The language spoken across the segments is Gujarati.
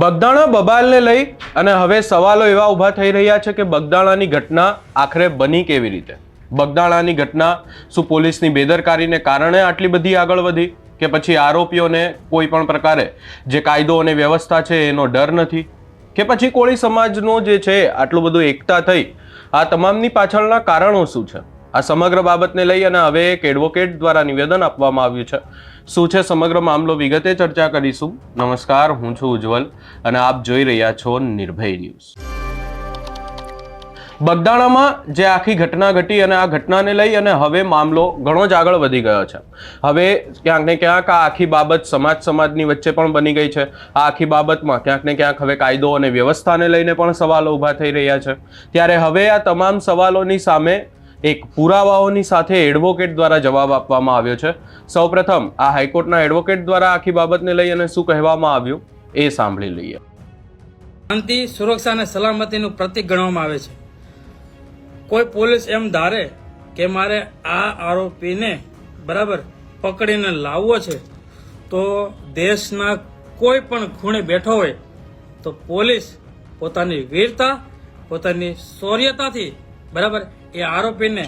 બગદાણા બબાલને લઈ અને હવે સવાલો એવા ઊભા થઈ રહ્યા છે કે બગદાણાની ઘટના આખરે બની કેવી રીતે? બગદાણાની ઘટના શું પોલીસની બેદરકારીને કારણે આટલી બધી આગળ વધી કે પછી આરોપીઓને કોઈ પણ પ્રકારે જે કાયદો અને વ્યવસ્થા છે એનો ડર નથી કે પછી કોળી સમાજનો જે છે આટલું બધું એકતા થઈ? આ તમામની પાછળના કારણો શું છે? આ સમગ્ર બાબતને લઈ અને હવે એક એડવોકેટ દ્વારા નિવેદન આપવામાં આવ્યું છે. શું છે સમગ્ર મામલો વિગતે ચર્ચા કરીશું. નમસ્કાર, હું છું ઉજ્જવલ અને આપ જોઈ રહ્યા છો નિર્ભય ન્યૂઝ. બગદાણામાં જે આખી ઘટના ઘટી અને આ ઘટનાને લઈ અને હવે મામલો ઘણો જ આગળ વધી ગયો છે. હવે ક્યાંક ને ક્યાંક આ આખી બાબત સમાજની વચ્ચે પણ બની ગઈ છે. આ આખી બાબતમાં ક્યાંક ને ક્યાંક હવે કાયદો અને વ્યવસ્થાને લઈને પણ સવાલો ઊભા થઈ રહ્યા છે. ત્યારે હવે આ તમામ સવાલોની સામે એક પુરાવાઓની સાથે એડવોકેટ દ્વારા જવાબ આપવામાં આવ્યો છે. સૌપ્રથમ આ હાઈકોર્ટના એડવોકેટ દ્વારા આખી બાબતને લઈ અને શું કહેવામાં આવ્યું એ સાંભળી લઈએ. શાંતિ, સુરક્ષા અને સલામતીનું પ્રતીક ગણવામાં આવે છે. કોઈ પોલીસ એમ ધારે કે મારે આ આરોપીને બરાબર પકડીને લાવવો છે તો દેશના કોઈ પણ ખૂણે બેઠો હોય તો પોલીસ પોતાની વીરતા, પોતાની શૌર્યતાથી બરાબર એ આરોપીને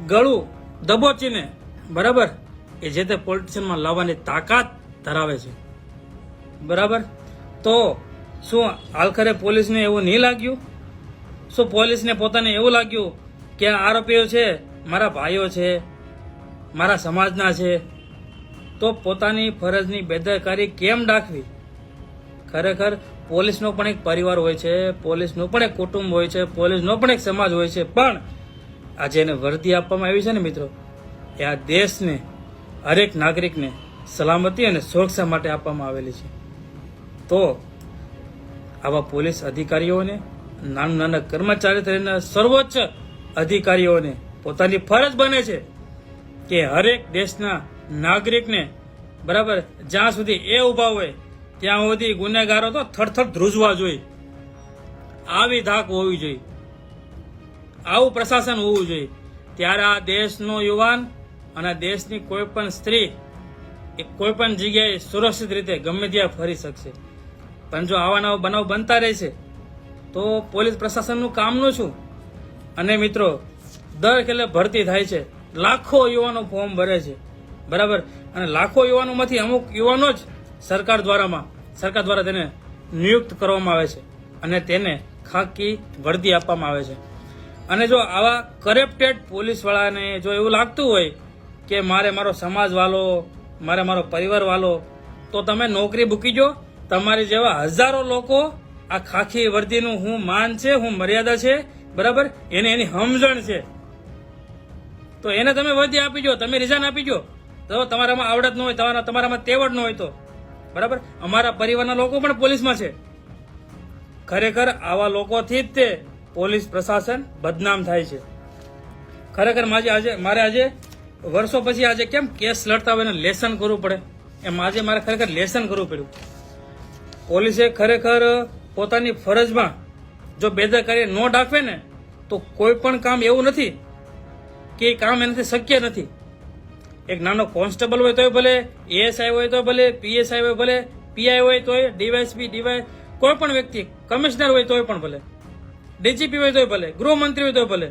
ગળું દબોચીને બરાબર એ જે તે પોલિટિશિયનમાં લાવવાની તાકાત ધરાવે છે. બરાબર, તો શું આખરે પોલીસને એવું નહીં લાગ્યું? શું પોલીસને પોતાને એવું લાગ્યું કે આ આરોપીઓ છે મારા ભાઈઓ છે, મારા સમાજના છે, તો પોતાની ફરજની બેદરકારી કેમ દાખવી? ખરેખર પોલીસનો પણ એક પરિવાર હોય છે, પોલીસનું પણ એક કુટુંબ હોય છે, પોલીસનો પણ એક સમાજ હોય છે. પણ આજે એને વર્દી આપવામાં આવી છે ને મિત્રો, એ આ દેશને, હરેક નાગરિકને સલામતી અને સુરક્ષા માટે આપવામાં આવેલી છે. તો આવા પોલીસ અધિકારીઓને, નાના કર્મચારી સર્વોચ્ચ અધિકારીઓને પોતાની ફરજ બને છે કે હરેક દેશના નાગરિકને બરાબર જ્યાં સુધી એ ઉભા હોય ત્યાં સુધી ગુનેગારો તો થરથર ધ્રુજવા જોઈએ. આવી ધાક હોવી જોઈએ, આવું પ્રશાસન હોવું જોઈએ. ત્યારે આ દેશનો યુવાન અને દેશની કોઈ પણ સ્ત્રી એ કોઈ પણ જગ્યાએ સુરક્ષિત રીતે ગમે ત્યાં ફરી શકશે. પણ જો આવા નવા બનાવ બનતા રહેશે તો પોલીસ પ્રશાસનનું કામનું શું? અને મિત્રો, દર ખેલે ભરતી થાય છે, લાખો યુવાનો ફોર્મ ભરે છે બરાબર, અને લાખો યુવાનોમાંથી અમુક યુવાનો જ સરકાર દ્વારા તેને નિયુક્ત કરવામાં આવે છે અને તેને ખાકી વર્દી આપવામાં આવે છે. અને જો આવા કરપ્ટેડ પોલીસવાળાને જો એવું લાગતું હોય કે મારો સમાજ વાલો, મારો પરિવાર વાલો, તો તમે નોકરી મૂકી જો. તમારી જેવા હજારો લોકો આ ખાખી વર્દીનું હું માન છે, હું મર્યાદા છે બરાબર, એની સમજણ છે, તો એને તમે વર્દી આપી જો, તમે રિઝાઇન આપી જો. તો તમારામાં આવડત ન હોય, તમારામાં તેવડ ન હોય તો બરાબર. અમારા પરિવારના લોકો પણ પોલીસમાં છે. ખરેખર આવા લોકોથી જ તે પોલીસ પ્રશાસન બદનામ થાય છે. ખરેખર મારે આજે વર્ષો પછી આજે કેમ કેસ લડતા હોય ને લેસન કરવું પડે, એમ આજે મારે ખરેખર લેસન કરવું પડ્યું. પોલીસે ખરેખર પોતાની ફરજમાં જો બેદરકારી ન દાખવે ને તો કોઈ પણ કામ એવું નથી કે એ કામ એનાથી શક્ય નથી. એક નાનો કોન્સ્ટેબલ હોય તોય ભલે, એએસઆઈ હોય તો ભલે, પીએસઆઈ હોય ભલે, પીઆઈ હોય તોય, ડીવાયએસપી, ડીવાય, કોઈ પણ વ્યક્તિ, કમિશનર હોય તોય પણ ભલે, ડીજીપી હોય તોય ભલે, ગૃહમંત્રી હોય તોય ભલે,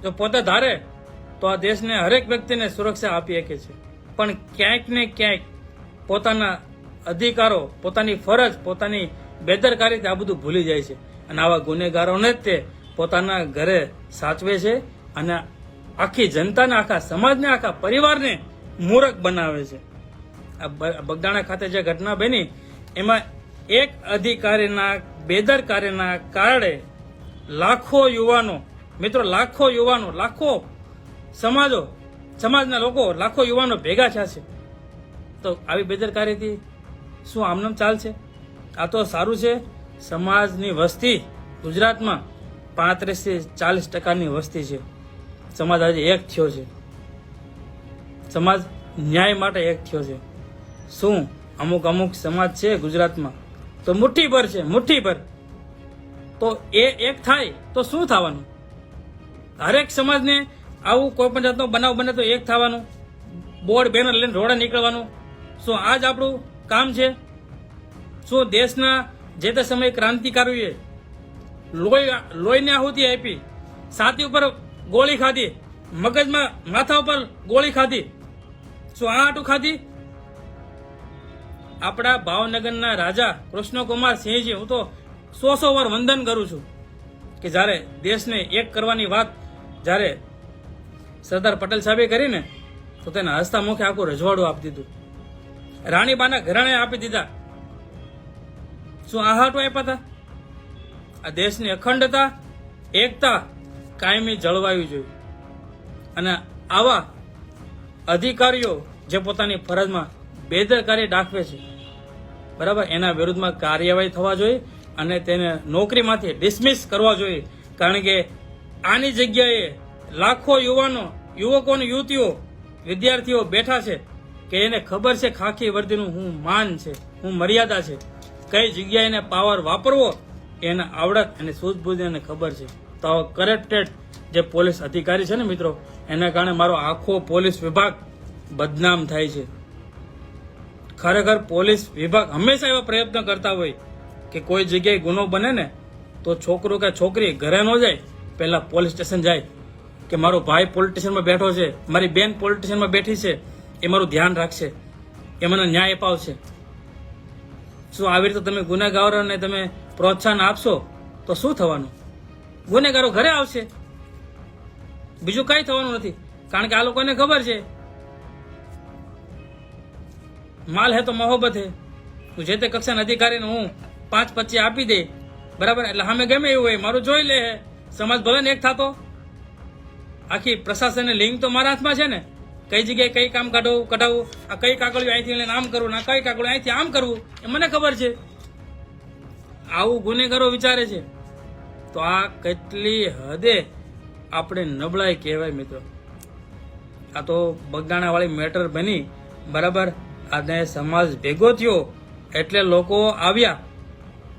જો પોતે ધારે તો આ દેશને હરેક વ્યક્તિને સુરક્ષા આપી શકે છે. પણ ક્યાંક ને ક્યાંક પોતાના અધિકારો, પોતાની ફરજ, પોતાની બેદરકારીથી આ બધું ભૂલી જાય છે અને આવા ગુનેગારોને જ તે પોતાના ઘરે સાચવે છે અને આખી જનતાને, આખા સમાજને, આખા પરિવારને મૂરખ બનાવે છે. આ બગદાણા ખાતે જે ઘટના બની એમાં એક અધિકારીના બેદરકારીના કારણે લાખો યુવાનો, મિત્રો, લાખો સમાજના લોકો, લાખો યુવાનો ભેગા થયા છે. તો આવી બેદરકારીથી શું આમનામ ચાલશે? આ તો સારું છે. સમાજની વસ્તી ગુજરાતમાં 35-40% વસ્તી છે. સમાજ આજે એક થયો છે, સમાજ ન્યાય માટે એક થયો છે. શું અમુક સમાજ છે ગુજરાતમાં તો મુઠ્ઠીભર છે, મુઠ્ઠીભર. તો એ એક થાય તો શું થવાનું? હરેક સમાજને આવું કોઈ પણ જાતનો બનાવ બને તો એક થવાનું, બોર્ડ બેનર લઈને રોડે નીકળવાનું. શું આ જ આપણું કામ છે? શું દેશના જે તે સમયે ક્રાંતિકારીઓએ લોહીની આહુતિ આપી, છાતી ઉપર ગોળી ખાધી, મગજમાં માથા ઉપર ગોળી ખાધી, શું આ આટું ખાધી? આપણા ભાવનગરના રાજા કૃષ્ણકુમાર સિંહજી, હું તો 100 વાર વંદન કરું છું કે જ્યારે દેશને એક કરવાની વાત જ્યારે સરદાર પટેલ સાહેબે કરીને તો તેને હસતા મુખે આખું રજવાડું આપી દીધું. રાણીબાના ઘરાણે આપી દીધા. શું આ હાટું આપ્યા હતા? આ દેશની અખંડતા, એકતા કાયમી જળવાવી જોઈએ. અને આવા અધિકારીઓ જે પોતાની ફરજમાં બેદરકારી દાખવે છે, બરાબર, એના વિરુદ્ધમાં કાર્યવાહી થવા જોઈએ અને તેને નોકરીમાંથી ડિસમિસ કરવા જોઈએ. કારણ કે આની જગ્યાએ લાખો યુવાનો, યુવકો અને યુવતીઓ, વિદ્યાર્થીઓ બેઠા છે કે એને ખબર છે ખાખી વર્દીનું શું માન છે, શું મર્યાદા છે, કઈ જગ્યાએ એને પાવર વાપરવો એને આવડત અને સૂઝબૂઝ એને ખબર છે. તો કરપ્ટેડ જે પોલીસ અધિકારી છે ને મિત્રો, એના કારણે મારો આખો પોલીસ વિભાગ બદનામ થાય છે. ખરેખર પોલીસ વિભાગ હંમેશા એવા પ્રયત્ન કરતા હોય કે કોઈ જગ્યાએ ગુનો બને ને તો છોકરો કે છોકરી ઘરે ન જાય, પહેલા પોલીસ સ્ટેશન જાય કે મારો ભાઈ પોલીસ સ્ટેશનમાં બેઠો છે, મારી બેન પોલીસ સ્ટેશનમાં બેઠી છે, એ મારું ધ્યાન રાખશે, એ મને ન્યાય અપાવશે. શું આવી રીતે તમે ગુનેગારોને તમે પ્રોત્સાહન આપશો તો શું થવાનું? ગુનેગારો ઘરે આવશે, બીજું કઈ થવાનું નથી. કારણ કે આ લોકોને ખબર છે માલ હે તો મોહબ્બત હે. હું જે તે કક્ષાના અધિકારીને હું 5-25 આપી દે, બરાબર, એટલે સામે ગમે એવું હોય મારું જોઈ લે. સમાજ ભલે ને એક થતો, આખી પ્રશાસનની લિંક તો મારા હાથમાં છે ને. કઈ જગ્યાએ કઈ કામ કઢાવવું, આ કઈ કાગળિયું અહીંથી લઈને આમ કરવું, આ કઈ કાગળિયું અહીંથી આમ કરવું, એ મને ખબર છે. આવું ગુનેગારો વિચારે છે તો આ કેટલી હદે આપણે નબળાઈ કહેવાય મિત્રો. આ તો બગદાણા વાળી મેટર બની, બરાબર, અને સમાજ ભેગો થયો એટલે લોકો આવ્યા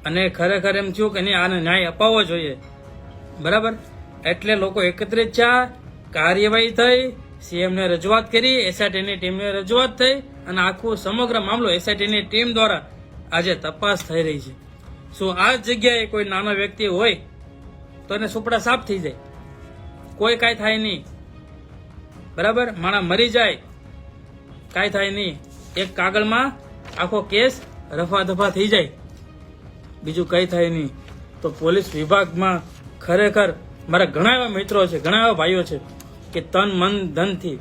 અને ખરેખર એમ થયું કે નહીં, આને ન્યાય અપાવવો જોઈએ, બરાબર, એટલે લોકો એકત્રિત થયા, કાર્યવાહી થઈ, સીએમને રજૂઆત કરી, એસઆઈટીની ટીમને રજૂઆત થઈ અને આખું સમગ્ર મામલો એસઆઈટીની ટીમ દ્વારા આજે તપાસ થઈ રહી છે. શું આ જગ્યાએ કોઈ નાનો વ્યક્તિ હોય તો એને સુપડા સાફ થઈ જાય, કોઈ કાંઈ થાય નહીં, બરાબર, માણસ મરી જાય કાંઈ થાય નહીં, એક કાગળમાં આખો કેસ રફા દફા થઈ જાય, બીજું કંઈ થાય નહીં. તો પોલીસ વિભાગમાં ખરેખર મારા ઘણા એવા મિત્રો છે, ઘણા એવા ભાઈઓ છે કે તન મન ધનથી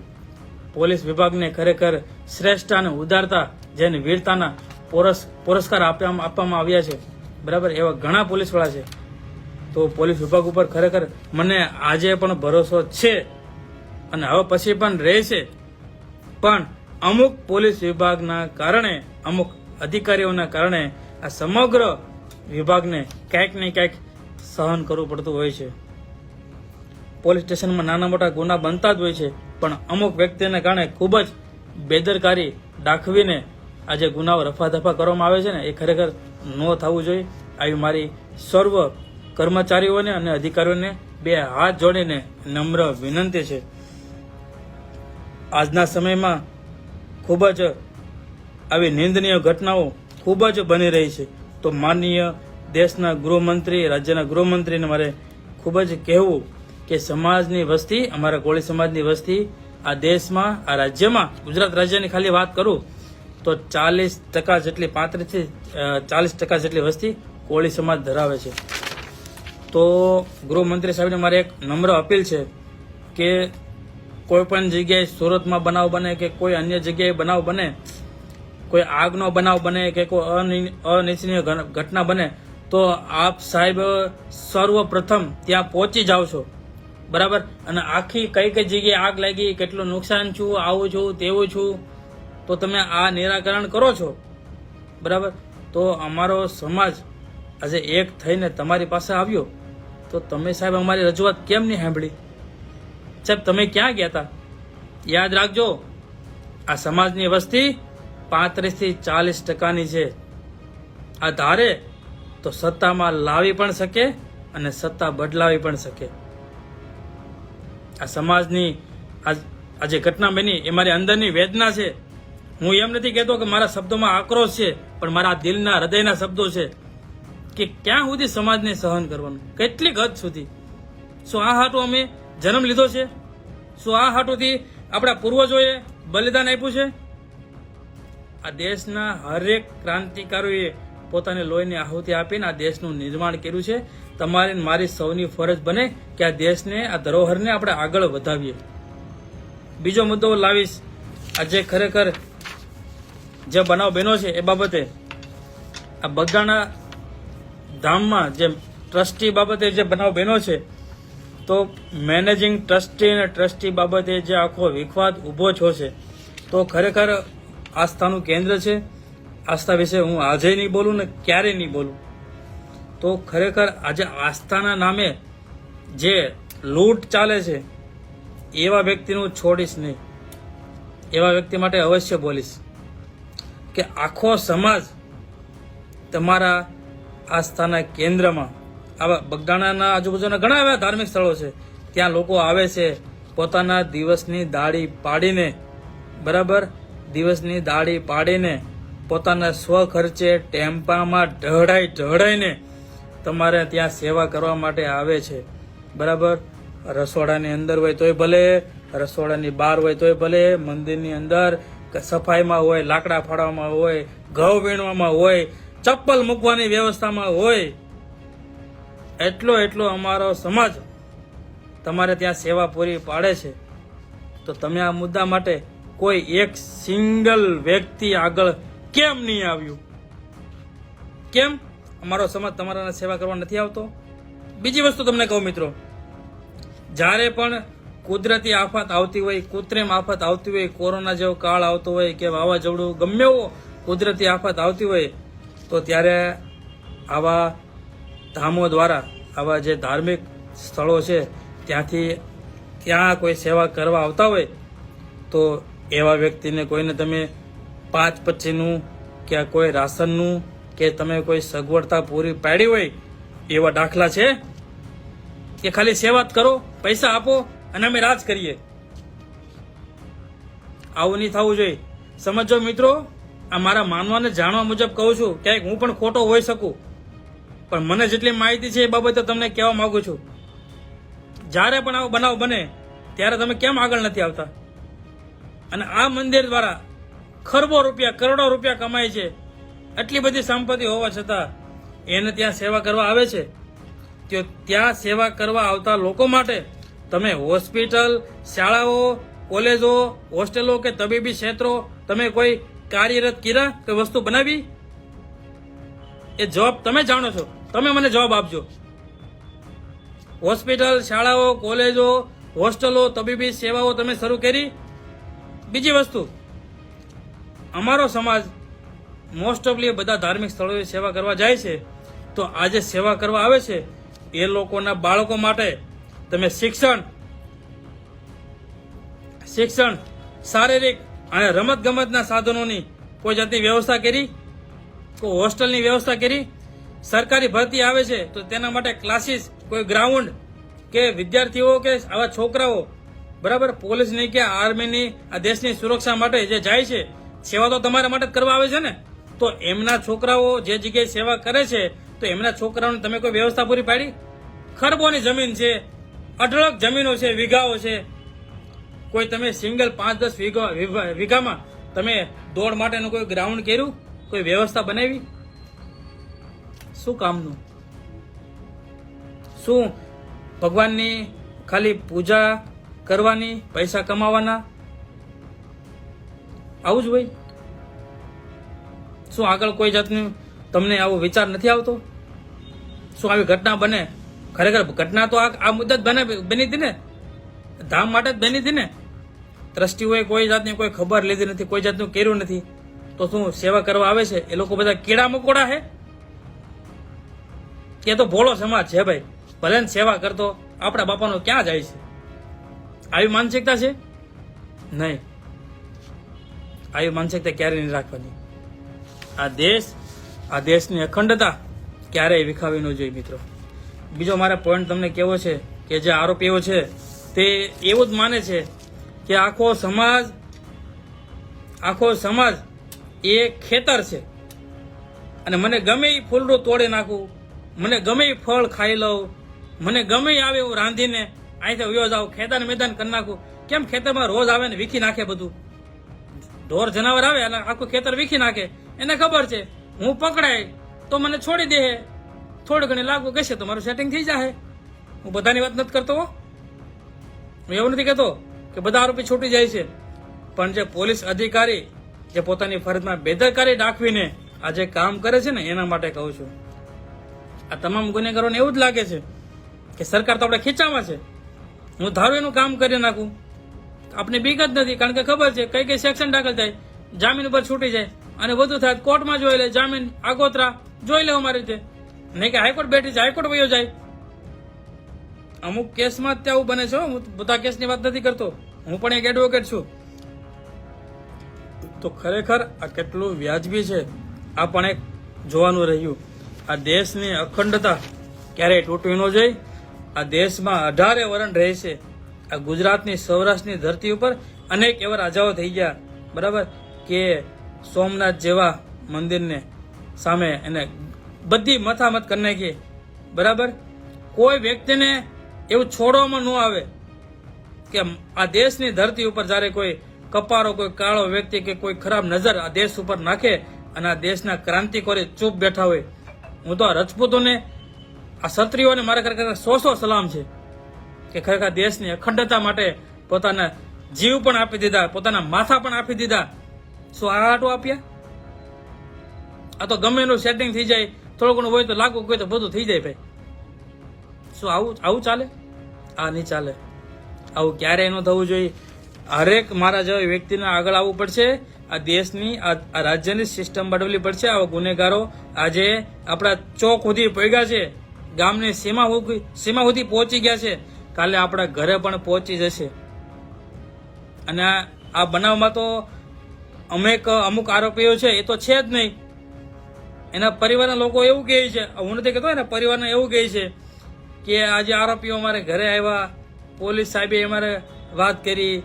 પોલીસ વિભાગને ખરેખર શ્રેષ્ઠ અને ઉદારતા જેને વીરતાના પુરસ્કાર આપવામાં આવ્યા છે, બરાબર, એવા ઘણા પોલીસવાળા છે. તો પોલીસ વિભાગ ઉપર ખરેખર મને આજે પણ ભરોસો છે અને હવે પછી પણ રહેશે. પણ અમુક પોલીસ વિભાગના કારણે, અમુક અધિકારીઓના કારણે આ સમગ્ર વિભાગને ક્યાંક ને ક્યાંક સહન કરવું પડતું હોય છે. પોલીસ સ્ટેશનમાં નાના મોટા ગુના બનતા જ હોય છે, પણ અમુક વ્યક્તિને કારણે ખૂબ જ બેદરકારી દાખવીને આ જે ગુનાઓ રફા દફા કરવામાં આવે છે ને, એ ખરેખર ન થવું જોઈએ. આવી મારી સર્વ કર્મચારીઓને અને અધિકારીઓને 2 હાથ જોડીને નમ્ર વિનંતી છે. આજના સમયમાં ખૂબ જ આવી નિંદનીય ઘટનાઓ ખૂબ જ બની રહી છે. તો માનનીય દેશના ગૃહમંત્રી, રાજ્યના ગૃહમંત્રીને મારે ખૂબ જ કહેવું કે સમાજની વસ્તી, અમારા કોળી સમાજની વસ્તી આ દેશમાં, આ રાજ્યમાં, ગુજરાત રાજ્યની ખાલી વાત કરું તો 40% જેટલી, 35 થી 40% જેટલી વસ્તી કોળી સમાજ ધરાવે છે. તો ગૃહમંત્રી સાહેબને મારે એક નમ્ર અપીલ છે કે કોઈ પણ જગ્યાએ સુરતમાં બનાવ બને કે કોઈ અન્ય જગ્યાએ બનાવ બને, કોઈ આગનો બનાવ બને કે કોઈ અનિચ્છનીય ઘટના બને, તો આપ સાહેબ સર્વપ્રથમ ત્યાં પહોંચી જાઓ છો, બરાબર, અને આખી કઈ કઈ જગ્યાએ આગ લાગી, કેટલું નુકસાન છું, આવું છું, તેવું છું, તો તમે આ નિરાકરણ કરો છો, બરાબર. તો અમારો સમાજ આજે એક થઈને તમારી પાસે આવ્યો તો તમે સાહેબ અમારી રજૂઆત કેમ નહીં સાંભળી? સાહેબ તમે ક્યાં ગયા હતા? યાદ રાખજો, આ સમાજની વસ્તી 35 થી 40%ની છે. આ ધારે તો સત્તામાં લાવી પણ શકે અને સત્તા બદલાવી પણ શકે. આ સમાજની આ જે ઘટના બની એ મારી અંદરની વેદના છે. હું એમ નથી કહેતો કે મારા શબ્દોમાં આક્રોશ છે, પણ મારા દિલના હૃદયના શબ્દો છે કે ક્યાં સુધી સમાજને સહન કરવાનું, કેટલીક હદ સુધી. શું આ હાટું અમે જન્મ લીધો છે? શું આ હાટુથી આપણા પૂર્વજોએ બલિદાન આપ્યું છે? આ દેશના હરેક ક્રાંતિકારીઓએ પોતાને લોહીની આહુતિ આપીને આ દેશનું નિર્માણ કર્યું છે. તમારી ને મારી સૌની ફરજ બને કે આ દેશને, આ ધરોહરને આપણે આગળ વધાવીએ. બીજો મુદ્દો લાવીશ. આજે ખરેખર જે બનાવ બન્યો છે એ બાબતે, આ બગદાણા ધામમાં જે ટ્રસ્ટી બાબતે જે બનાવ બન્યો છે, તો મેનેજિંગ ટ્રસ્ટી અને ટ્રસ્ટી બાબતે જે આખો વિખવાદ ઊભો થયો છે, તો ખરેખર આસ્થાનું કેન્દ્ર છે. આસ્થા વિશે હું આજે નહીં બોલું ને ક્યારેય નહીં બોલું. તો ખરેખર આજે આસ્થાના નામે જે લૂંટ ચાલે છે, એવા વ્યક્તિનું છોડીશ નહીં. એવા વ્યક્તિ માટે અવશ્ય બોલીશ કે આખો સમાજ તમારા આસ્થાના કેન્દ્રમાં, આવા બગદાણાના આજુબાજુના ઘણા એવા ધાર્મિક સ્થળો છે, ત્યાં લોકો આવે છે પોતાના દિવસની દાઢી પાડીને, બરાબર, દિવસની દાઢી પાડીને પોતાના સ્વખર્ચે ટેમ્પામાં ઢળાઈને તમારે ત્યાં સેવા કરવા માટે આવે છે. બરાબર, રસોડાની અંદર હોય તોય ભલે, રસોડાની બહાર હોય તોય ભલે, મંદિરની અંદર સફાઈમાં હોય, લાકડા ફાડવામાં હોય, ઘઉં વીણવામાં હોય, ચપ્પલ મૂકવાની વ્યવસ્થામાં હોય, એટલો અમારો સમાજ તમારે ત્યાં સેવા પૂરી પાડે છે. તો તમે આ મુદ્દા માટે કોઈ એક સિંગલ વ્યક્તિ આગળ કેમ નહીં આવ્યું? કેમ અમારો સમાજ તમારા સેવા કરવા નથી આવતો? બીજી વસ્તુ તમને કહું મિત્રો, જ્યારે પણ કુદરતી આફત આવતી હોય, કૃત્રિમ આફત આવતી હોય, કોરોના જેવો કાળ આવતો હોય કે વાવાઝોડું, ગમે એવો કુદરતી આફત આવતી હોય, તો ત્યારે આવા ધામો દ્વારા, આવા જે ધાર્મિક સ્થળો છે ત્યાં કોઈ સેવા કરવા આવતા હોય, તો એવા વ્યક્તિને કોઈને તમે 5-25નું કે કોઈ રાશનનું કે તમે કોઈ સગવડતા પૂરી પાડી હોય, એવા દાખલા છે કે ખાલી સેવા જ કરો, પૈસા આપો અને અમે રાજ કરીએ? આવું નહીં થવું જોઈએ. સમજો મિત્રો, આ મારા માનવાને જાણવા મુજબ કહું છું, ક્યાંક હું પણ ખોટો હોઈ શકું, પણ મને જેટલી માહિતી છે એ બાબતે તમને કહેવા માંગુ છું. જ્યારે પણ આવો બનાવ બને ત્યારે તમે કેમ આગળ નથી આવતા? અને આ મંદિર દ્વારા ખરબો રૂપિયા, કરોડો રૂપિયા કમાય છે, આટલી બધી સંપત્તિ હોવા છતાં એને ત્યાં સેવા કરવા આવે છે. તો ત્યાં સેવા કરવા આવતા લોકો માટે તમે હોસ્પિટલ, શાળાઓ, કોલેજો, હોસ્ટેલો કે તબીબી ક્ષેત્રો તમે કોઈ કાર્યરત કર્યા, કોઈ વસ્તુ બનાવી? એ જવાબ તમે જાણો છો, તમે મને જવાબ આપજો. હોસ્પિટલ, શાળાઓ, કોલેજો, હોસ્ટેલો, તબીબી સેવાઓ તમે શરૂ કરી? બીજી વસ્તુ, અમારો સમાજ મોસ્ટ ઓફલી બધા ધાર્મિક સ્થળોએ સેવા કરવા જાય છે, તો આજે સેવા કરવા આવે છે એ લોકોના બાળકો માટે તમે શિક્ષણ, શારીરિક અને રમતગમતના સાધનોની કોઈ જાતની વ્યવસ્થા કરી? કોઈ હોસ્ટેલની વ્યવસ્થા કરી? સરકારી ભરતી આવે છે તો તેના માટે ક્લાસીસ, કોઈ ગ્રાઉન્ડ કે વિદ્યાર્થીઓ કે આવા છોકરાઓ, બરાબર, પોલીસની કે આર્મીની, આ દેશની સુરક્ષા માટે જે જાય છે, સેવા તો તમારા માટે જ કરવા આવે છે ને, તો એમના છોકરાઓ જે જગ્યાએ સેવા કરે છે, તો એમના છોકરાઓને તમે કોઈ વ્યવસ્થા પૂરી પાડી? ખરબોની જમીન છે, અઢળક જમીનો છે, વીઘાઓ છે, કોઈ તમે સિંગલ 5-10 વીઘામાં તમે દોડ માટેનું કોઈ ગ્રાઉન્ડ કર્યું? કોઈ વ્યવસ્થા બનાવી? શું કામનું? શું ભગવાનની ખાલી પૂજા કરવાની, પૈસા કમાવાના? આવું જ હોય? શું આગળ કોઈ જાતનું તમને આવો વિચાર નથી આવતો? શું આવી ઘટના બને? ખરેખર ઘટના તો આ મુદ્દા જ બની હતી ને, ધામ માટે જ બની હતી ને. ટ્રસ્ટીઓએ કોઈ જાતની કોઈ ખબર લીધી નથી, કોઈ જાતનું કર્યું નથી, તો શું સેવા કરવા આવે છે એ લોકો બધા કીડા મકોડા છે? કે તો ભોળો સમાજ છે ભાઈ, ભલે ને સેવા કરતો, આપણા બાપાનો ક્યાં જાય છે? આવી માનસિકતા છે? નહીં, આવી માનસિકતા ક્યારેય નહીં રાખવાની. આ દેશની અખંડતા ક્યારેય વિખાવી ન જોઈએ મિત્રો. બીજો મારા પોઈન્ટ તમને કેવો છે કે જે આરોપીઓ છે તે એવું જ માને છે કે આખો સમાજ આખો સમાજ એ ખેતર છે અને મને ગમે એ ફૂલડું તોડી નાખું, મને ગમે એ ફળ ખાઈ લઉં, મને ગમે એ આવે એવું રાંધીને અહીંથી વયો જાઉં, ખેદાન મેદાન કરી નાખું. કેમ? ખેતરમાં રોજ આવે ને વીખી નાખે બધું. ઢોર જનાવર આવે અને આખું ખેતર વીખી નાખે. એને ખબર છે હું પકડાય તો મને છોડી દે, થોડી ઘણી લાગુ કહેશે તો મારું સેટિંગ થઈ જાય. હું બધાની વાત નથી કરતો, હું એવું નથી કહેતો કે બધા આરોપી છૂટી જાય છે, પણ જે પોલીસ અધિકારી જે પોતાની ફરજમાં બેદરકારી દાખવીને આ જે કામ કરે છે ને એના માટે કહું છું. આ તમામ ગુનેગારોને એવું જ લાગે છે કે સરકાર તો આપણે ખીચામાં છે, હું ધારું એનું કામ કરી નાખું. આપને બીક જ નથી, કારણ કે ખબર છે કઈ કઈ સેક્શન દાખલ થાય, જામીન ઉપર છૂટી જાય અને વધુ થાય કોર્ટમાં જોઈ લે, જામીન આગોતરા જોઈ લે અમારી રીતે. નહીં કે હાઈકોર્ટ બેઠી છે, હાઈકોર્ટ વયો જાય. અમુક કેસમાં જ આવું બને છે. હું બધા કેસની વાત નથી કરતો, હું પણ એક એડવોકેટ છું. તો ખરેખર આ કેટલું વ્યાજબી છે આ પણ એક જોવાનું રહ્યું. આ દેશની અખંડતા ક્યારેય તૂટવી ન જોઈએ. આ દેશમાં 18 વરણ રહે છે. આ ગુજરાતની સૌરાષ્ટ્રની ધરતી ઉપર અનેક એવા રાજાઓ થઈ ગયા, બરાબર, કે સોમનાથ જેવા મંદિરને સામે એને બધી મથામત કરી નાખી, બરાબર. કોઈ વ્યક્તિને એવું છોડવામાં ન આવે કે આ દેશની ધરતી ઉપર જ્યારે કોઈ કપારો, કોઈ કાળો વ્યક્તિ કે કોઈ ખરાબ નજર આ દેશ ઉપર નાખે અને આ દેશના ક્રાંતિકારી ચૂપ બેઠા હોય. હું તો આ રજપૂતોને, આ ક્ષત્રિયોને મારા ખરેખર 100 સલામ છે કે ખરેખર દેશની અખંડતા માટે પોતાના જીવ પણ આપી દીધા, પોતાના માથા પણ આપી દીધા. શું આ આટો આપ્યા? આ તો ગમે એનું સેટિંગ થઈ જાય, થોડું ઘણું હોય તો લાગુ હોય તો બધું થઈ જાય ભાઈ. શું આવું ચાલે? આ નહીં ચાલે. આવું ક્યારેય ન થવું જોઈએ. હરેક મારા જેવા વ્યક્તિને આગળ આવવું પડશે. આ દેશની, આ રાજ્યની સિસ્ટમ બદલવી પડશે. આવા ગુનેગારો આજે આપણા ચોક સુધી પહોંચ્યા છે, ગામની સીમા સુધી પહોંચી ગયા છે, કાલે આપણા ઘરે પણ પહોંચી જશે. અને આ બનાવમાં તો અમુક આરોપીઓ છે એ તો છે જ નહીં. એના પરિવારના લોકો એવું કહે છે, હું નથી કહેતો, એના પરિવારને એવું કહે છે કે આજે આરોપીઓ અમારે ઘરે આવ્યા, પોલીસ સાહેબે અમારે વાત કરી.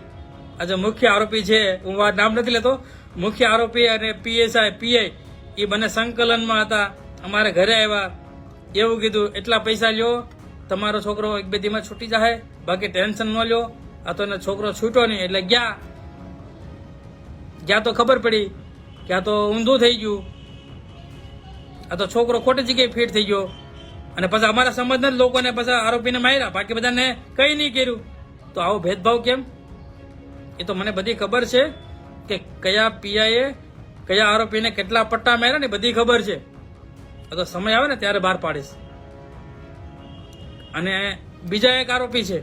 આજે મુખ્ય આરોપી છે, હું નામ નથી લેતો, મુખ્ય આરોપી અને પીઆઈ એ બંને સંકલનમાં હતા, અમારે ઘરે આવ્યા, એવું કીધું એટલા પૈસા લ્યો, તમારો છોકરો 1-2 દીમાં છૂટી જાય, બાકી ટેન્શન ન લ્યો. આ તો એનો છોકરો છૂટ્યો નહીં એટલે ગયા તો ખબર પડી કે આ તો ઊંધું થઈ ગયું, આ તો છોકરો ખોટી જગ્યાએ ફીટ થઈ ગયો. અને પછી અમારા સમાજના જ લોકોને પછી આરોપીને માર્યા, બાકી બધાને કઈ નહીં કર્યું. તો આવો ભેદભાવ કેમ? એ તો મને બધી ખબર છે કે કયા પીઆઈએ કયા આરોપીને કેટલા પટ્ટા માર્યા ને બધી ખબર છે. તો સમય આવે ને ત્યારે બહાર પાડીશ. અને બીજા એક આરોપી છે,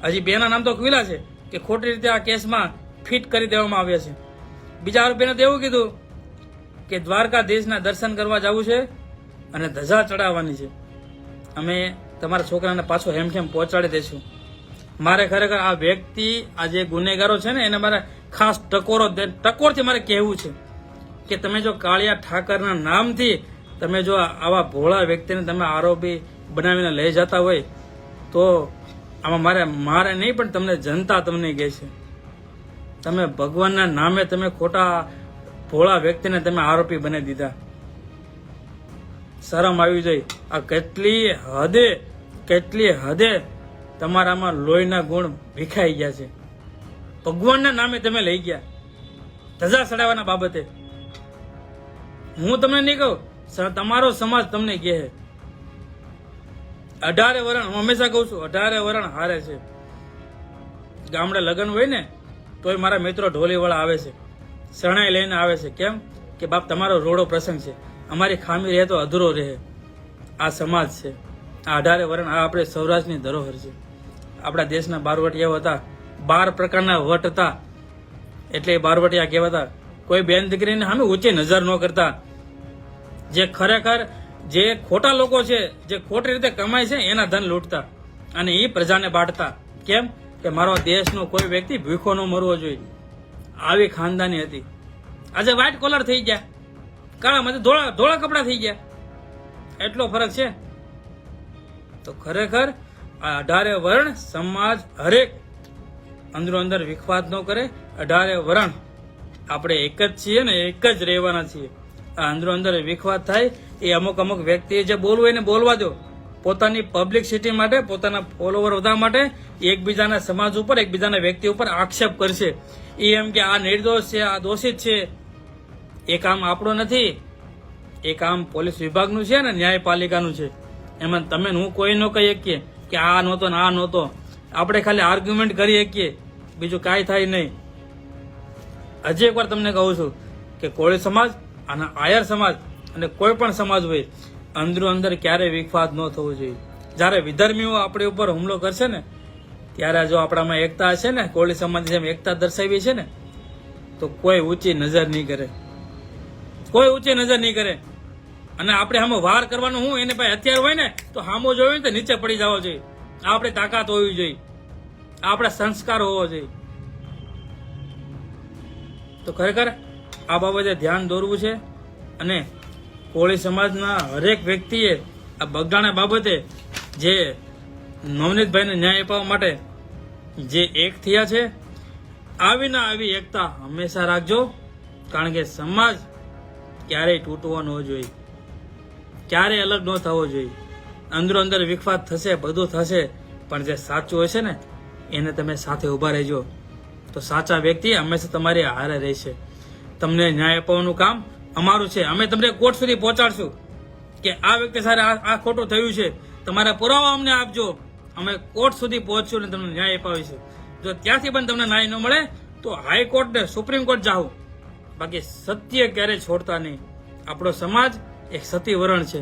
હજી 2 ના નામ તો ખુલ્લા છે કે ખોટી રીતે આ કેસમાં ફિટ કરી દેવામાં આવ્યા છે. બીજા આરોપીને તો એવું કીધું કે દ્વારકાધીશના દર્શન કરવા જવું છે અને ધજા ચડાવવાની છે, અમે તમારા છોકરાને પાછો હેમખેમ પહોંચાડી દઈશું. મારે ખરેખર આ વ્યક્તિ, આ જે ગુનેગારો છે ને એને મારે ખાસ ટકોરથી મારે કહેવું છે કે તમે જો કાળિયા ઠાકરના નામથી તમે જો આવા ભોળા વ્યક્તિને તમે આરોપી બનાવીને લઈ જતા હોય તો આમાં મારે નહીં પણ તમને જનતા તમને કહે છે, તમે ભગવાનના નામે તમે ખોટા ભોળા વ્યક્તિને તમે આરોપી બનાવી દીધા. શરમ આવી જાય. આ કેટલી હદે તમારામાં લોહીના ગુણ ભીખાઈ ગયા છે. ભગવાનના નામે તમે લઈ ગયા ધજા ચડાવવાના બાબતે. હું તમને નહીં કહું, તમારો સમાજ તમને કહે 18 વરણ. હું હંમેશા કહું છું 18 વરણ હારે છે. ગામડે લગ્ન હોય ને તોય મારા મિત્રો ઢોલીવાળા આવે છે, શરણાઈ લઈને આવે છે. કેમ? કે બાપ તમારો રોડો પ્રસંગ છે, અમારી ખામી રહે તો અધૂરો રહે. આ સમાજ છે. આ 18 વરણ આ આપણે સૌરાષ્ટ્રની ધરોહર છે. આપણા દેશના બારવટિયા હતા, 12 પ્રકારના વટ હતા, એટલે બારવટિયા કહેવાતા. કોઈ બેન દીકરીને સામે ઊંચી નજર ન કરતા. જે ખરેખર જે ખોટા લોકો છે, જે ખોટી રીતે કમાય છે એના ધન લૂંટતા અને એ પ્રજાને બાંટતા. કેમ? કે મારો દેશનો કોઈ વ્યક્તિ ભૂખો ન મરવો જોઈએ. આવી ખાનદાની હતી. આજે વ્હાઇટ કોલર થઈ ગયા, કાળામાંથી ધોળા કપડા થઈ ગયા. એટલો ફરક છે. તો ખરેખર આ 18 વર્ણ સમાજ હરેક અંદરો અંદર વિખવાદ ન કરે. 18 વર્ણ આપણે એક જ છીએ ને એક જ રહેવાના છીએ. આ અંદરો અંદર વિખવાદ થાય એ અમુક વ્યક્તિએ જે બોલવું હોય એને બોલવા દો. પોતાની પબ્લિસિટી માટે, પોતાના ફોલોવર વધારવા માટે એકબીજાના સમાજ ઉપર, એકબીજાના વ્યક્તિ ઉપર આક્ષેપ કરશે. એ એમ કે આ નિર્દોષ છે, આ દોષિત છે. એ કામ આપણું નથી, એ કામ પોલીસ વિભાગનું છે ને ન્યાયપાલિકાનું છે. એમાં તમે હું કોઈ ન કહી શકીએ કે આ નહોતો ને આ નહોતો. આપણે ખાલી આર્ગ્યુમેન્ટ કરી શકીએ, બીજું કાંઈ થાય નહીં. હજી એકવાર તમને કહું છું કે કોળી સમાજ અને આયર સમાજ અને કોઈ પણ સમાજ હોય, અંદરો અંદર ક્યારેય વિખવાદ ન થવો જોઈએ. જ્યારે વિધર્મીઓ આપણી ઉપર હુમલો કરશે ને ત્યારે જો આપણામાં એકતા હશે ને, કોળી સમાજની જેમ એકતા દર્શાવી છે ને, તો કોઈ ઊંચી નજર નહીં કરે, કોઈ ઊંચી નજર નહીં કરે. અને આપણે સામે વાર કરવાનું હું, એને પાસે હથિયાર હોય ને તો સામો જોયું તો નીચે પડી જવો જોઈએ. આપણે તાકાત હોવી જોઈએ, આપણા સંસ્કાર હોવો જોઈએ. તો ખરેખર આ બાબતે ધ્યાન દોરવું છે. અને કોળી સમાજના હરેક વ્યક્તિએ આ બગદાણા બાબતે જે નવનીતભાઈને ન્યાય અપાવવા માટે જે એક થયા છે, આવી ના આવી એકતા હંમેશા રાખજો. કારણ કે સમાજ ક્યારેય તૂટવો ન જોઈએ, ક્યારેય અલગ ન થવો જોઈએ. અંદરો અંદર વિખવાદ થશે, બધું થશે, પણ જે સાચું હશે ને એને તમે સાથે ઊભા રહેજો. તો સાચા વ્યક્તિ હંમેશા તમારી હારે રહેશે. તમને ન્યાય અપાવવાનું કામ અમારું છે. અમે તમને કોર્ટ સુધી પહોંચાડશું કે આ વ્યક્તિ સાથે આ ખોટું થયું છે, તમારા પુરાવા અમને આપજો. અમે કોર્ટ સુધી પહોંચશું અને તમને ન્યાય અપાવીશું. જો ત્યાંથી પણ તમને ન્યાય ન મળે તો હાઈકોર્ટ ને સુપ્રીમ કોર્ટ જાઓ, બાકી સત્ય ક્યારેય છોડતા નહીં. આપણો સમાજ એક સતીવરણ છે.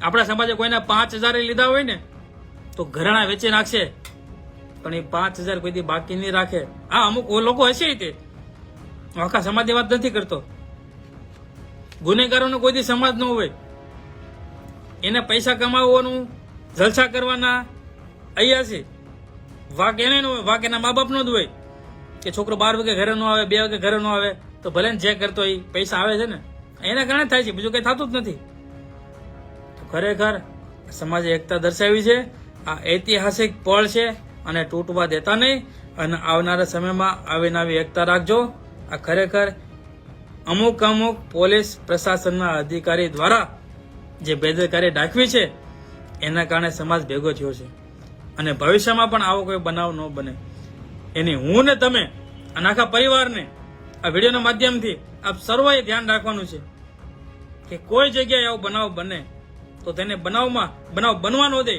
આપણા સમાજે કોઈના 5,000 લીધા હોય ને તો ઘરેણા વેચી નાખશે, પણ એ 5,000 કોઈ દી બાકી નહીં રાખે. આ અમુક લોકો હશે, તે આખા સમાજની વાત નથી કરતો. ગુનેગારોનો કોઈ દી સમાજ ન હોય, એને પૈસા કમાવવાનું, જલસા કરવાના અહીંયા વાક એને ન હોય, વાક એના મા બાપનો જ હોય કે છોકરો 12 વાગે ઘરે ન આવે, 2 વાગે ઘરે ન આવે, તો ભલે જે કરતો એ પૈસા આવે છે ને એના કારણે થાય છે, બીજું કઈ થતું જ નથી. તો ખરેખર સમાજે એકતા દર્શાવી છે. આ ઐતિહાસિક પળ છે અને તૂટવા દેતા નહીં. અને આવનારા સમયમાં આવીને આવી એકતા રાખજો. આ ખરેખર અમુક પોલીસ પ્રશાસનના અધિકારી દ્વારા જે બેદરકારી દાખવી છે એના કારણે સમાજ ભેગો થયો છે. અને ભવિષ્યમાં પણ આવો કોઈ બનાવ ન બને એની હું ને તમે અને આખા પરિવારને આ વિડીયોના માધ્યમથી આપ સર્વએ ધ્યાન રાખવાનું છે કે કોઈ જગ્યાએ આવો બનાવ બને તો તેને બનાવ બનવા ન દે.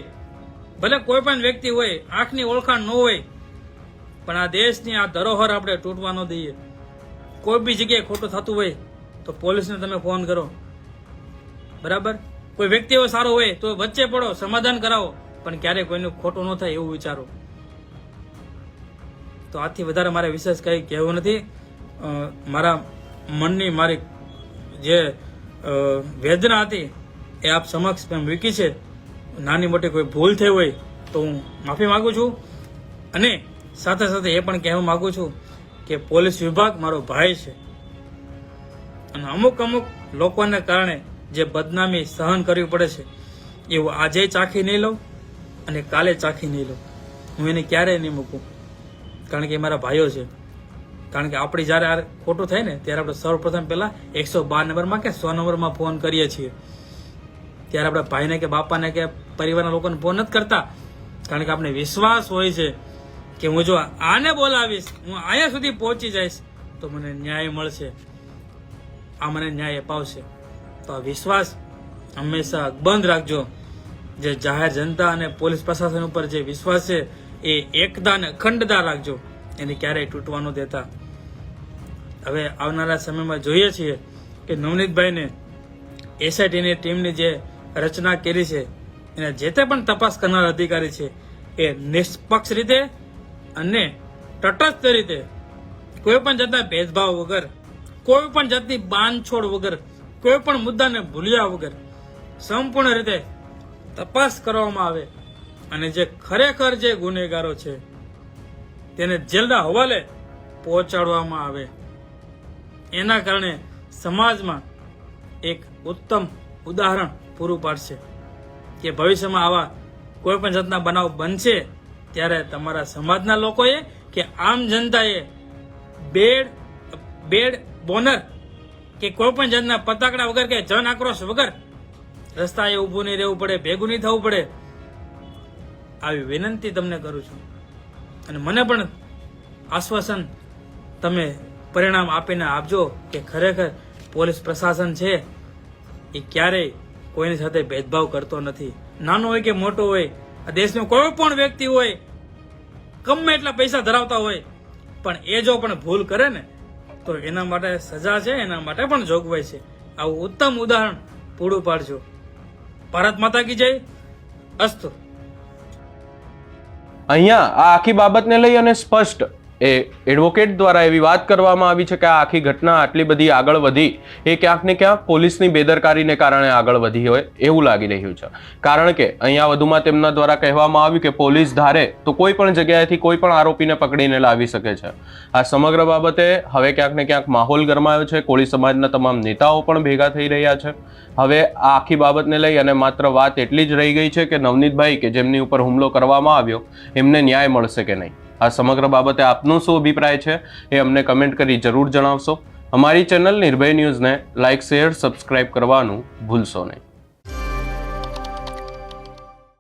ભલે કોઈ પણ વ્યક્તિ હોય, આંખની ઓળખાણ ન હોય, પણ આ દેશની આ ધરોહર આપણે તૂટવા ન દઈએ. કોઈ બી જગ્યાએ ખોટું થતું હોય તો પોલીસને તમે ફોન કરો, બરાબર. કોઈ વ્યક્તિ એવો સારો હોય તો વચ્ચે પડો, સમાધાન કરાવો, પણ ક્યારેય કોઈનું ખોટું ન થાય એવું વિચારો. તો આથી વધારે મારે વિશેષ કંઈ કહેવું નથી. મારા મનની મારી જે વેદના હતી એ આપ સમક્ષ મેં મૂકી છે. નાની મોટી કોઈ ભૂલ થઈ હોય તો હું માફી માગું છું. અને સાથે સાથે એ પણ કહેવા માગું છું કે પોલીસ વિભાગ મારો ભાઈ છે. અને અમુક લોકોને કારણે જે બદનામી સહન કરવી પડે છે એવું આજે ચાખી નહીં લઉં અને કાલે ચાખી નહીં લઉં. હું એને ક્યારેય નહીં મૂકું, કારણ કે એ મારા ભાઈઓ છે. કારણ કે આપણી જ્યારે આ ખોટું થાય ને ત્યારે આપણે સૌપ્રથમ પહેલા 112 નંબરમાં કે 100 નંબરમાં ફોન કરીએ છીએ. ત્યારે આપણે ભાઈને કે બાપાને કે પરિવારના લોકોને ફોન નથી કરતા, કારણ કે આપણે વિશ્વાસ હોય છે કે હું જો આને બોલાવીશ, હું અહીંયા સુધી પહોંચી જઈશ તો મને ન્યાય મળશે, આ મને ન્યાય અપાવશે. તો આ વિશ્વાસ હંમેશા બંધ રાખજો. જે જાહેર જનતા અને પોલીસ પ્રશાસન ઉપર જે વિશ્વાસ છે એ એકતા અને અખંડતા રાખજો, એને ક્યારેય તૂટવા ન દેતા. હવે આવનારા સમયમાં જોઈએ છીએ કે નવનીતભાઈને એસઆઈટીની ટીમની જે રચના કરી છે એને જે તે પણ તપાસ કરનાર અધિકારી છે એ નિષ્પક્ષ રીતે અને તટસ્થ રીતે, કોઈ પણ જાતના ભેદભાવ વગર, કોઈ પણ જાતની બાંધછોડ વગર, કોઈ પણ મુદ્દાને ભૂલ્યા વગર સંપૂર્ણ રીતે તપાસ કરવામાં આવે અને જે ખરેખર જે ગુનેગારો છે તેને જેલના હવાલે પહોંચાડવામાં આવે. એના કારણે સમાજમાં એક ઉત્તમ ઉદાહરણ પૂરું પાડશે કે ભવિષ્યમાં આવા કોઈ પણ જાતના બનાવ બનશે ત્યારે તમારા સમાજના લોકોએ કે આમ જનતાએ બેડ બોનર કે કોઈ પણ જાતના પતાકડા વગર કે જન આક્રોશ વગર રસ્તાએ ઊભું નહીં રહેવું પડે, ભેગું નહીં થવું પડે, આવી વિનંતી તમને કરું છું. અને મને પણ આશ્વાસન તમે પરિણામ આપીને આપજો કે ખરેખર પોલીસ પ્રશાસન છે એ ક્યારેય કોઈની સાથે ભેદભાવ કરતો નથી. નાનો હોય કે મોટો હોય, આ દેશનો કોઈ પણ વ્યક્તિ હોય, ગમે એટલા પૈસા ધરાવતા હોય, પણ એ જો પણ ભૂલ કરે ને તો એના માટે સજા છે, એના માટે પણ જોગવાઈ છે. આવું ઉત્તમ ઉદાહરણ પૂરું પાડજો. ભારત માતા કી જય. અસ્તુ. અહીંયા આ આખી બાબતને લઈ અને સ્પષ્ટ એડવોકેટ દ્વારા એવી વાત કરવામાં આવી છે કે આ આખી ઘટના આટલી બધી આગળ વધી એ ક્યાંક ને ક્યાંક પોલીસની બેદરકારીને કારણે આગળ વધી હોય એવું લાગી રહ્યું છે. કારણ કે અહીંયા વધુમાં તેમના દ્વારા કહેવામાં આવ્યું કે પોલીસ ધારે તો કોઈ પણ જગ્યાએથી કોઈ પણ આરોપીને પકડીને લાવી શકે છે. આ સમગ્ર બાબતે હવે ક્યાંક ને ક્યાંક માહોલ ગરમાયો છે. કોળી સમાજના તમામ નેતાઓ પણ ભેગા થઈ રહ્યા છે. હવે આ આખી બાબતને લઈ અને માત્ર વાત એટલી જ રહી ગઈ છે કે નવનીતભાઈ કે જેમની ઉપર હુમલો કરવામાં આવ્યો એમને ન્યાય મળશે કે નહીં. આ સમગ્ર બાબતે આપનો શું અભિપ્રાય છે એ અમને કમેન્ટ કરી જરૂર જણાવશો. અમારી ચેનલ નિર્ભય ન્યૂઝને લાઇક, શેર, સબસ્ક્રાઇબ કરવાનું ભૂલશો નહીં.